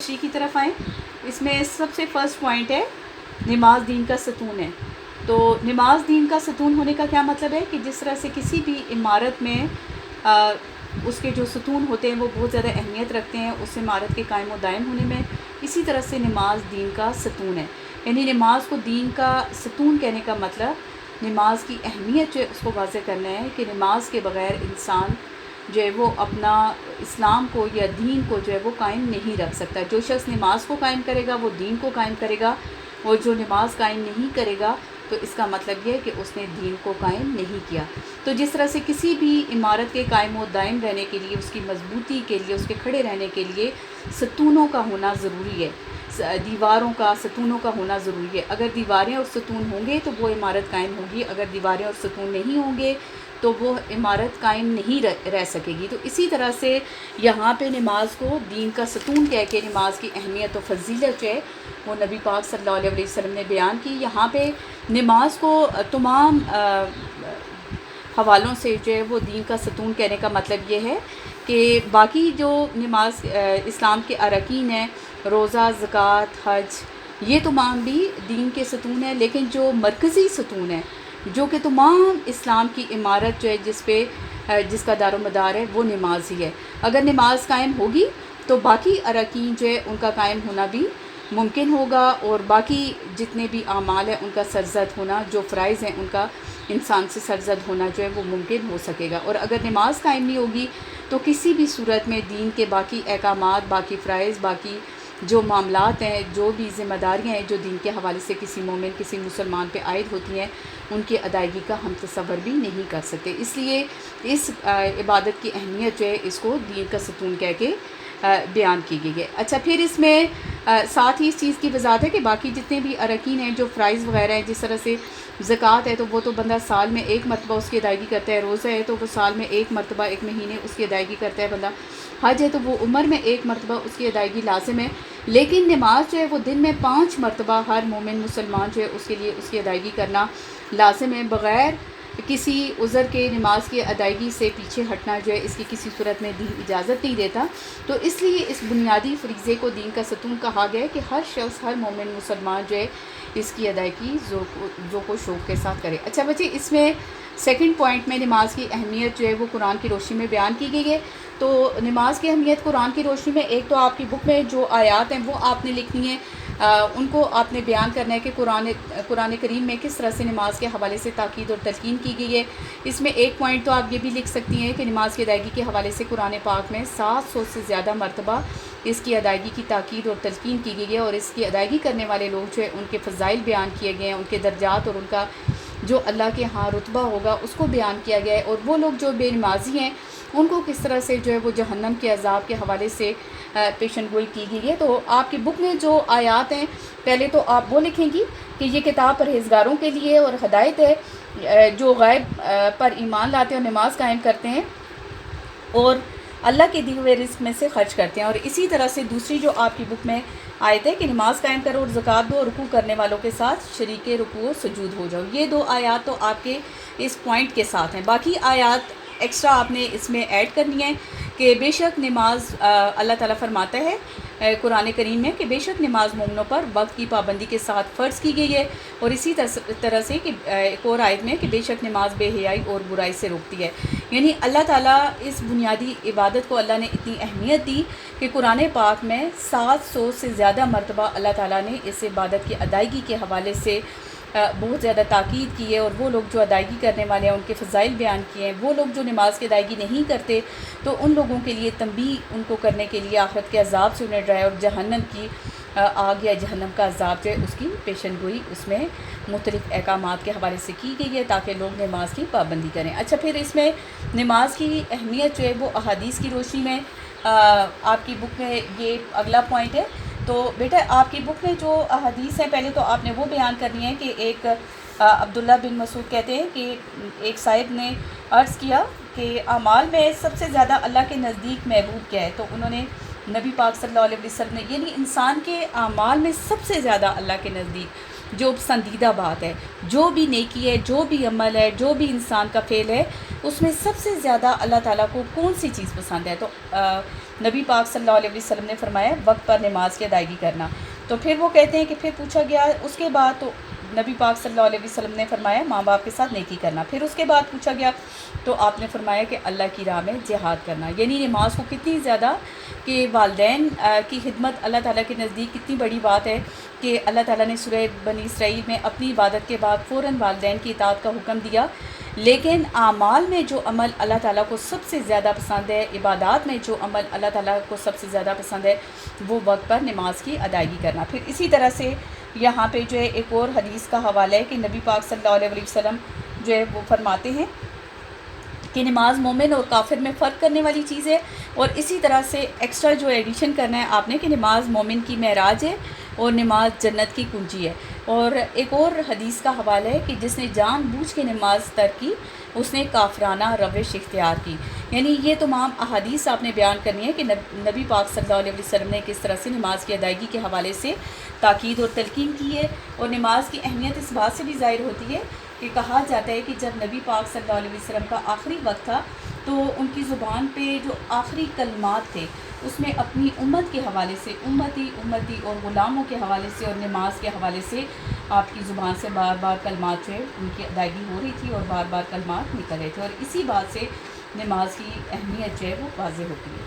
کی طرف آئیں. اس میں سب سے فرسٹ پوائنٹ ہے نماز دین کا ستون ہے. تو نماز دین کا ستون ہونے کا کیا مطلب ہے کہ جس طرح سے کسی بھی عمارت میں اس کے جو ستون ہوتے ہیں وہ بہت زیادہ اہمیت رکھتے ہیں اس عمارت کے قائم و دائم ہونے میں، اسی طرح سے نماز دین کا ستون ہے. یعنی نماز کو دین کا ستون کہنے کا مطلب نماز کی اہمیت جو ہے اس کو واضح کرنا ہے کہ نماز کے بغیر انسان جو ہے وہ اپنا اسلام کو یا دین کو جو ہے وہ قائم نہیں رکھ سکتا. جو شخص نماز کو قائم کرے گا وہ دین کو قائم کرے گا، اور جو نماز قائم نہیں کرے گا تو اس کا مطلب یہ ہے کہ اس نے دین کو قائم نہیں کیا. تو جس طرح سے کسی بھی عمارت کے قائم و دائم رہنے کے لیے، اس کی مضبوطی کے لیے، اس کے کھڑے رہنے کے لیے ستونوں کا ہونا ضروری ہے، دیواروں کا، ستونوں کا ہونا ضروری ہے. اگر دیواریں اور ستون ہوں گے تو وہ عمارت قائم ہوگی، اگر دیواریں اور ستون نہیں ہوں گے تو وہ عمارت قائم نہیں رہ سکے گی. تو اسی طرح سے یہاں پہ نماز کو دین کا ستون کہہ کے نماز کی اہمیت و فضیلت جو ہے وہ نبی پاک صلی اللہ علیہ وسلم نے بیان کی. یہاں پہ نماز کو تمام حوالوں سے جو ہے وہ دین کا ستون کہنے کا مطلب یہ ہے کہ باقی جو نماز اسلام کے ارکین ہیں، روزہ، زکوٰۃ، حج، یہ تمام بھی دین کے ستون ہیں، لیکن جو مرکزی ستون ہے جو کہ تمام اسلام کی عمارت جو ہے جس کا دار و مدار ہے وہ نماز ہی ہے. اگر نماز قائم ہوگی تو باقی اراکین جو ہے ان کا قائم ہونا بھی ممکن ہوگا، اور باقی جتنے بھی اعمال ہیں ان کا سرزد ہونا، جو فرائض ہیں ان کا انسان سے سرزد ہونا جو ہے وہ ممکن ہو سکے گا. اور اگر نماز قائم نہیں ہوگی تو کسی بھی صورت میں دین کے باقی احکامات، باقی فرائض، باقی جو معاملات ہیں، جو بھی ذمہ داریاں ہیں جو دین کے حوالے سے کسی مومن، کسی مسلمان پہ عائد ہوتی ہیں، ان کی ادائیگی کا ہم تصور بھی نہیں کر سکتے. اس لیے اس عبادت کی اہمیت جو ہے اس کو دین کا ستون کہہ کے بیان کی گئی ہے. اچھا، پھر اس میں ساتھ ہی اس چیز کی وضاحت ہے کہ باقی جتنے بھی اراکین ہیں، جو فرائض وغیرہ ہیں، جس طرح سے زکوٰۃ ہے تو وہ تو بندہ سال میں ایک مرتبہ اس کی ادائیگی کرتا ہے، روزہ ہے تو وہ سال میں ایک مرتبہ، ایک مہینے اس کی ادائیگی کرتا ہے بندہ، حج ہے تو وہ عمر میں ایک مرتبہ اس کی ادائیگی لازم ہے. لیکن نماز جو ہے وہ دن میں 5 مرتبہ ہر مومن مسلمان جو ہے اس کے لیے اس کی ادائیگی کرنا لازم ہے. بغیر کسی عذر کے نماز کی ادائیگی سے پیچھے ہٹنا جو ہے اس کی کسی صورت میں دین اجازت نہیں دیتا. تو اس لیے اس بنیادی فریضے کو دین کا ستون کہا گیا ہے کہ ہر شخص، ہر مومن مسلمان جو ہے اس کی ادائیگی ذوق و شوق کے ساتھ کرے. اچھا بچے، اس میں سیکنڈ پوائنٹ میں نماز کی اہمیت جو ہے وہ قرآن کی روشنی میں بیان کی گئی ہے. تو نماز کی اہمیت قرآن کی روشنی میں ایک تو آپ کی بک میں جو آیات ہیں وہ آپ نے لکھنی ہیں، ان کو آپ نے بیان کرنا ہے کہ قرآن کریم میں کس طرح سے نماز کے حوالے سے تاکید اور تلقین کی گئی ہے. اس میں ایک پوائنٹ تو آپ یہ بھی لکھ سکتی ہیں کہ نماز کی ادائیگی کے حوالے سے قرآن پاک میں 700 سے زیادہ مرتبہ اس کی ادائیگی کی تاکید اور تلقین کی گئی ہے، اور اس کی ادائیگی کرنے والے لوگ جو ہے ان کے فضائل بیان کیے گئے ہیں، ان کے درجات اور ان کا جو اللہ کے ہاں رتبہ ہوگا اس کو بیان کیا گیا ہے. اور وہ لوگ جو بے نمازی ہیں ان کو کس طرح سے جو ہے وہ جہنم کے عذاب کے حوالے سے پیشن گوئی کی گئی ہے. تو آپ کی بک میں جو آیات ہیں پہلے تو آپ وہ لکھیں گی کہ یہ کتاب پرہیزگاروں کے لیے اور ہدایت ہے جو غیب پر ایمان لاتے ہیں اور نماز قائم کرتے ہیں اور اللہ کے دیے ہوئے رزق میں سے خرچ کرتے ہیں. اور اسی طرح سے دوسری جو آپ کی بک میں آیت ہے کہ نماز قائم کرو اور زکوٰۃ دو اور رکوع کرنے والوں کے ساتھ شریک رکوع و سجود ہو جاؤ. یہ 2 آیات تو آپ کے اس پوائنٹ کے ساتھ ہیں. باقی آیات ایکسٹرا آپ نے اس میں ایڈ کرنی ہے کہ بے شک نماز اللہ تعالیٰ فرماتا ہے قرآن کریم میں کہ بے شک نماز مومنوں پر وقت کی پابندی کے ساتھ فرض کی گئی ہے. اور اسی طرح سے کہ ایک اور آیت میں کہ بے شک نماز بے حیائی اور برائی سے روکتی ہے. یعنی اللہ تعالیٰ اس بنیادی عبادت کو اللہ نے اتنی اہمیت دی کہ قرآن پاک میں 700 سے زیادہ مرتبہ اللہ تعالیٰ نے اس عبادت کی ادائیگی کے حوالے سے بہت زیادہ تاکید کی ہے. اور وہ لوگ جو ادائیگی کرنے والے ہیں ان کے فضائل بیان کیے ہیں. وہ لوگ جو نماز کی ادائیگی نہیں کرتے تو ان لوگوں کے لیے تنبیہ ان کو کرنے کے لیے آخرت کے عذاب سے انہیں ڈرایا، اور جہنم کی آگ یا جہنم کا عذاب جو ہے اس کی پیشن گوئی اس میں مختلف احکامات کے حوالے سے کی گئی ہے تاکہ لوگ نماز کی پابندی کریں. اچھا، پھر اس میں نماز کی اہمیت جو ہے وہ احادیث کی روشنی میں آپ کی بک میں یہ اگلا پوائنٹ ہے. تو بیٹا آپ کی بک میں جو احادیث ہیں پہلے تو آپ نے وہ بیان کرنی ہے کہ ایک عبداللہ بن مسعود کہتے ہیں کہ ایک صاحب نے عرض کیا کہ اعمال میں سب سے زیادہ اللہ کے نزدیک محبوب کیا ہے؟ تو انہوں نے نبی پاک صلی اللہ علیہ وسلم نے، یعنی انسان کے اعمال میں سب سے زیادہ اللہ کے نزدیک جو پسندیدہ بات ہے، جو بھی نیکی ہے، جو بھی عمل ہے، جو بھی انسان کا فعل ہے، اس میں سب سے زیادہ اللہ تعالیٰ کو کون سی چیز پسند ہے؟ تو نبی پاک صلی اللہ علیہ وسلم نے فرمایا وقت پر نماز کی ادائیگی کرنا۔ تو پھر وہ کہتے ہیں کہ پھر پوچھا گیا اس کے بعد، تو نبی پاک صلی اللہ علیہ وسلم نے فرمایا ماں باپ کے ساتھ نیکی کرنا۔ پھر اس کے بعد پوچھا گیا تو آپ نے فرمایا کہ اللہ کی راہ میں جہاد کرنا، یعنی نماز کو کتنی زیادہ کہ والدین کی خدمت اللہ تعالیٰ کے نزدیک کتنی بڑی بات ہے کہ اللہ تعالیٰ نے سورہ بنی اسرائیل میں اپنی عبادت کے بعد فوراً والدین کی اطاعت کا حکم دیا، لیکن اعمال میں جو عمل اللہ تعالیٰ کو سب سے زیادہ پسند ہے، عبادات میں جو عمل اللہ تعالیٰ کو سب سے زیادہ پسند ہے، وہ وقت پر نماز کی ادائیگی کرنا۔ پھر اسی طرح سے یہاں پہ جو ہے ایک اور حدیث کا حوالہ ہے کہ نبی پاک صلی اللہ علیہ وسلم جو ہے وہ فرماتے ہیں کہ نماز مومن اور کافر میں فرق کرنے والی چیز ہے، اور اسی طرح سے ایکسٹرا جو ایڈیشن کرنا ہے آپ نے کہ نماز مومن کی معراج ہے اور نماز جنت کی کنجی ہے۔ اور ایک اور حدیث کا حوالہ ہے کہ جس نے جان بوجھ کے نماز ترک کی اس نے کافرانہ روش اختیار کی، یعنی یہ تمام احادیث آپ نے بیان کرنی ہے کہ نبی پاک صلی اللہ علیہ وسلم نے کس طرح سے نماز کی ادائیگی کے حوالے سے تاکید اور تلقین کی ہے۔ اور نماز کی اہمیت اس بات سے بھی ظاہر ہوتی ہے کہ کہا جاتا ہے کہ جب نبی پاک صلی اللہ علیہ وسلم کا آخری وقت تھا تو ان کی زبان پہ جو آخری کلمات تھے اس میں اپنی امت کے حوالے سے امتی امتی اور غلاموں کے حوالے سے اور نماز کے حوالے سے آپ کی زبان سے بار بار کلمات جو ہے ان کی ادائیگی ہو رہی تھی اور بار بار کلمات نکل رہے تھے، اور اسی بات سے نماز کی اہمیت جو ہے وہ واضح ہوتی ہے۔